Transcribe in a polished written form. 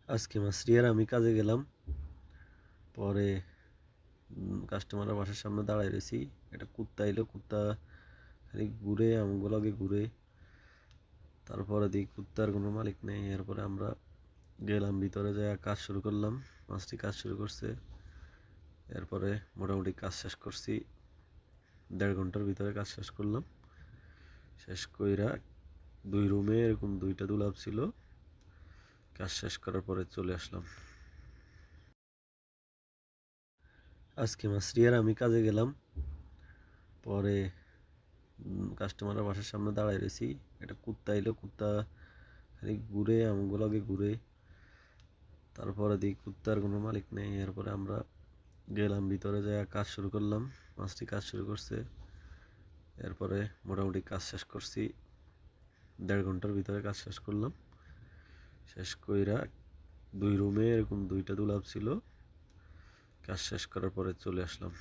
আজকে মাসরি আর আমি কাজে গেলাম। পরে কাস্টমারের বাসার সামনে দাঁড়ায় রয়েছি। একটা কুত্তা এলো, কুত্তা খালি ঘুরে আমগো লগে ঘুরে। তারপরে দেখি কুত্তার কোনো মালিক নেই। এরপরে আমরা গেলাম ভিতরে, যাই কাজ শুরু করলাম। মাসরি কাজ শুরু করছে। এরপরে মোটামুটি কাজ শেষ করছি, 1.5 ঘন্টার ভিতরে কাজ শেষ করলাম। শেষ কইরা 2 রুমে এরকম 2টা দুলাভ ছিল। কাজ শেষ করার পরে চলে আসলাম। আজকে মাসরি আর আমি কাজে গেলাম। পরে কাস্টমারের বাসার সামনে দাঁড়ায় রয়েছি। একটা কুত্তা এলো, কুত্তা খালি ঘুরে আমগো লগে ঘুরে। তারপরে দেখি কুত্তার কোনো মালিক নেই। এরপরে আমরা গেলাম ভিতরে, যাই কাজ শুরু করলাম। মাসরি কাজ শুরু করছে। এরপরে মোটামুটি কাজ শেষ করছি, 1.5 ঘন্টার ভিতরে কাজ শেষ করলাম। শেষ কইরা 2 রুমে এরকম 2টা দুলাভ ছিল। কাজ শেষ করার পরে চলে আসলাম।